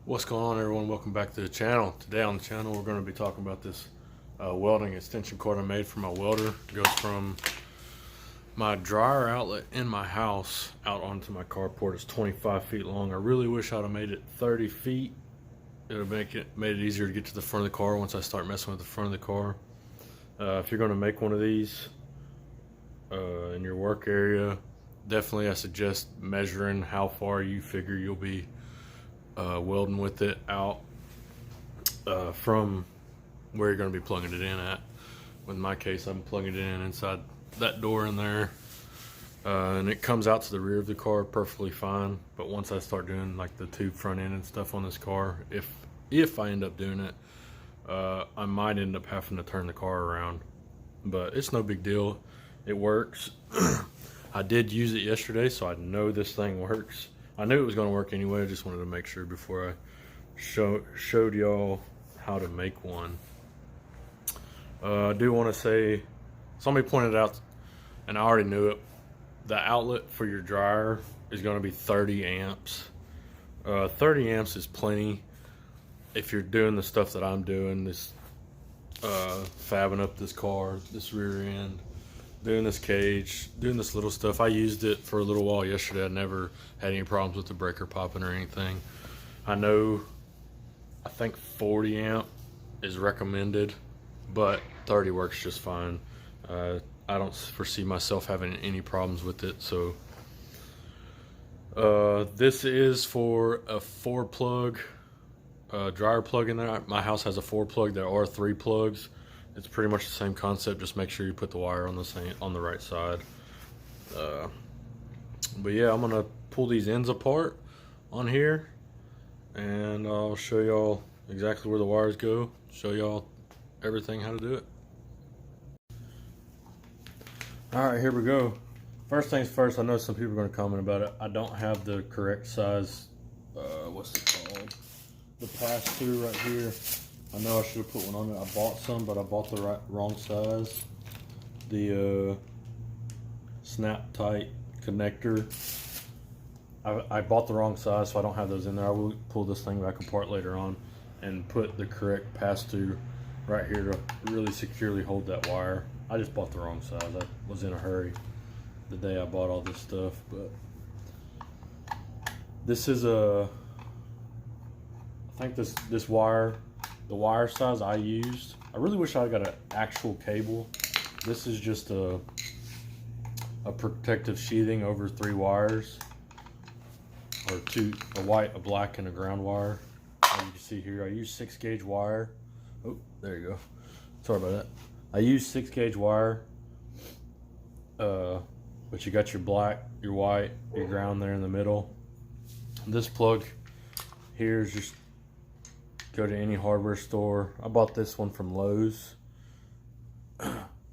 What's going on, everyone? Welcome back to the channel. Today on the channel we're going to be talking about this welding extension cord I made for my welder. It goes from my dryer outlet in my house out onto my carport. It's 25 feet long. I really wish I'd have made it 30 feet. It would made it easier to get to the front of the car once I start messing with the front of the car. If you're going to make one of these in your work area, definitely I suggest measuring how far you figure you'll be welding with it out from where you're going to be plugging it in at. With my case, I'm plugging it in inside that door in there, and it comes out to the rear of the car perfectly fine. But once I start doing like the tube front end and stuff on this car, if I end up doing it, I might end up having to turn the car around, but it's no big deal. It works. I did use it yesterday, so I know this thing works. I knew it was going to work anyway. I just wanted to make sure before I showed y'all how to make one. I do want to say, somebody pointed out, and I already knew it, the outlet for your dryer is going to be 30 amps. 30 amps is plenty if you're doing the stuff that I'm doing, this fabbing up this car, this rear end, doing this cage, doing this little stuff. I used it for a little while yesterday. I never had any problems with the breaker popping or anything. I think 40 amp is recommended, but 30 works just fine. I don't foresee myself having any problems with it. So this is for a 4-plug dryer plug in there. My house has a 4-plug. There are 3 plugs. It's pretty much the same concept. Just make sure you put the wire on the right side. But yeah, I'm gonna pull these ends apart on here, and I'll show y'all exactly where the wires go. Show y'all everything, how to do it. All right, here we go. First things first, I know some people are gonna comment about it. I don't have the correct size. What's it called? The pass-through right here. I know I should have put one on it. I bought some, but I bought the wrong size. The snap tight connector. I bought the wrong size, so I don't have those in there. I will pull this thing back apart later on and put the correct pass-through right here to really securely hold that wire. I just bought the wrong size. I was in a hurry the day I bought all this stuff, but this is I think this wire, the wire size I used, I really wish I got an actual cable. This is just a protective sheathing over 3 wires, or 2, a white, a black, and a ground wire. As you can see here, I use 6-gauge wire. Oh, there you go. Sorry about that. I use 6-gauge wire, but you got your black, your white, your ground there in the middle. This plug here is just, go to any hardware store. I bought this one from Lowe's.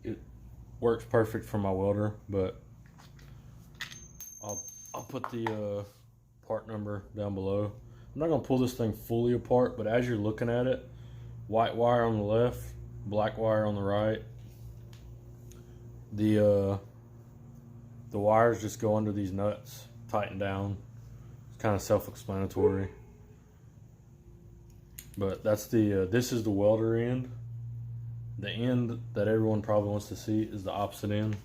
It works perfect for my welder, but I'll put the part number down below. I'm not gonna pull this thing fully apart, but as you're looking at it, white wire on the left, black wire on the right. The wires just go under these nuts, tighten down. It's kind of self-explanatory. But that's this is the welder end. The end that everyone probably wants to see is the opposite end,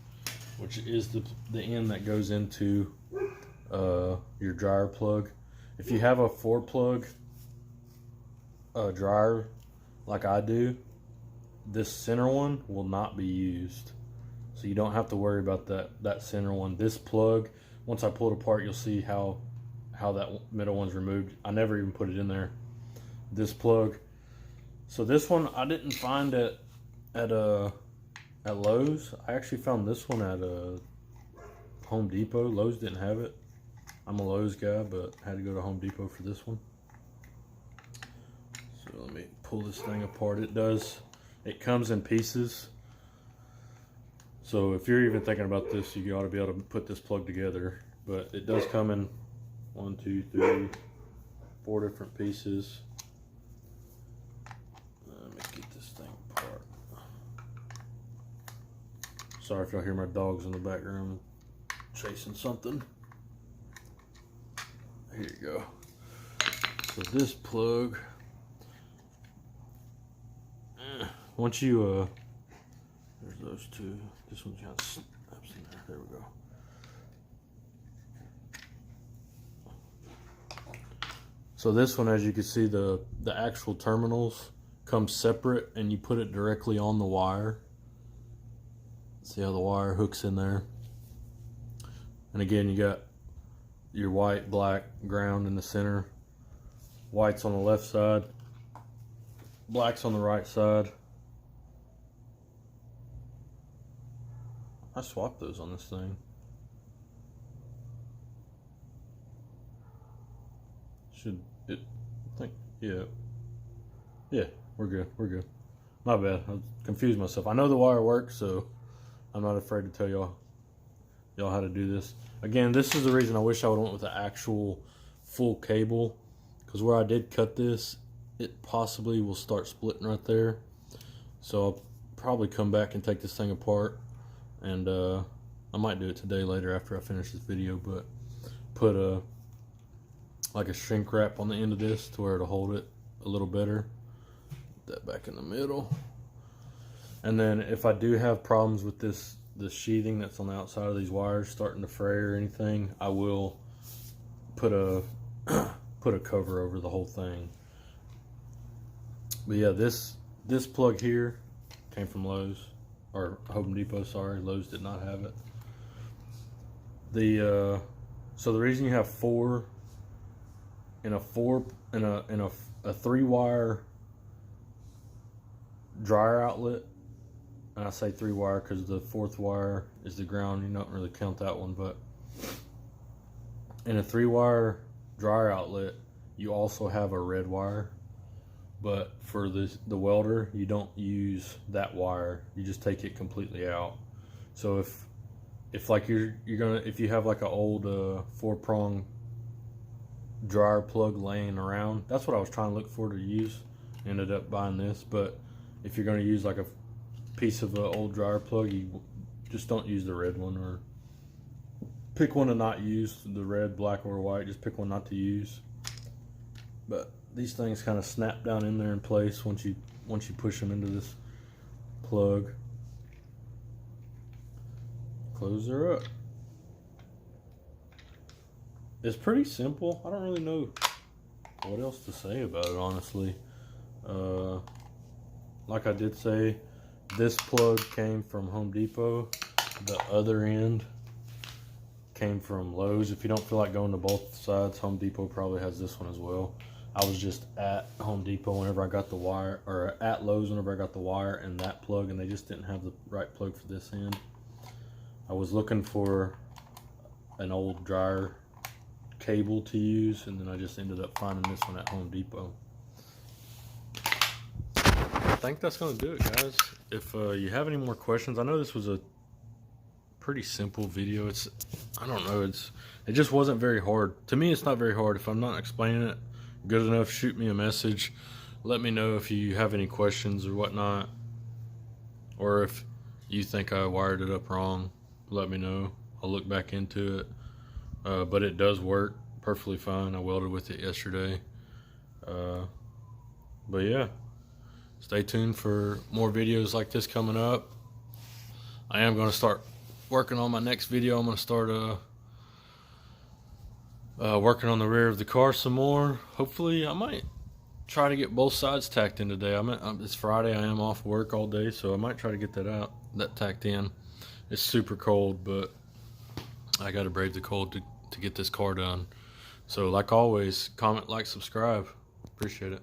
which is the end that goes into your dryer plug. If you have a 4-plug dryer like I do, this center one will not be used. So you don't have to worry about that center one. This plug, once I pull it apart, you'll see how that middle one's removed. I never even put it in there. This plug. So this one I didn't find it at Lowe's. I actually found this one at Home Depot. Lowe's didn't have it. I'm a Lowe's guy, but I had to go to Home Depot for this one. So let me pull this thing apart. It comes in pieces. So if you're even thinking about this, you ought to be able to put this plug together. But it does come in 1, 2, 3, 4 different pieces. Let me get this thing apart. Sorry if y'all hear my dogs in the background chasing something. Here you go. So this plug, once you, there's those two. This one's got snaps in there. There we go. So this one, as you can see, the actual terminals come separate, and you put it directly on the wire. See how the wire hooks in there? And again, you got your white, black ground in the center. White's on the left side. Black's on the right side. I swapped those on this thing. Yeah, we're good. My bad, I confused myself. I know the wire works, so I'm not afraid to tell y'all how to do this. Again, this is the reason I wish I would have went with the actual full cable, because where I did cut this, it possibly will start splitting right there. So I'll probably come back and take this thing apart, and I might do it today later after I finish this video, but put like a shrink wrap on the end of this to where it'll hold it a little better. Put that back in the middle. And then if I do have problems with the sheathing that's on the outside of these wires starting to fray or anything, I will put a cover over the whole thing. But yeah, this plug here came from Lowe's, or Home Depot, sorry. Lowe's did not have it. So the reason you have four in a 3-wire dryer outlet, and I say 3-wire because the 4th wire is the ground. You don't really count that one, but in a 3-wire dryer outlet, you also have a red wire. But for the welder, you don't use that wire. You just take it completely out. So if like if you have like an old 4-prong dryer plug laying around, that's what I was trying to look for to use. Ended up buying this. But if you're going to use like a piece of an old dryer plug, you just don't use the red one, or pick one to not use. The red, black, or white, just pick one not to use. But these things kind of snap down in there in place once you push them into this plug. Close her up. It's pretty simple. I don't really know what else to say about it, honestly. Like I did say, this plug came from Home Depot. The other end came from Lowe's. If you don't feel like going to both sides, Home Depot probably has this one as well. I was just at Home Depot whenever I got the wire, or at Lowe's whenever I got the wire and that plug, and they just didn't have the right plug for this end. I was looking for an old dryer cable to use, and then I just ended up finding this one at Home Depot. I think that's going to do it, guys. If you have any more questions, I know this was a pretty simple video. I don't know, it just wasn't very hard. To me, it's not very hard. If I'm not explaining it good enough, shoot me a message. Let me know if you have any questions or whatnot, or if you think I wired it up wrong. Let me know. I'll look back into it. But it does work perfectly fine. I welded with it yesterday. But yeah, stay tuned for more videos like this coming up. I am going to start working on my next video. I'm going to start working on the rear of the car some more. Hopefully, I might try to get both sides tacked in today. It's Friday. I am off work all day, so I might try to get that tacked in. It's super cold, but I got to brave the cold to get this car done. So like always, comment, like, subscribe. Appreciate it.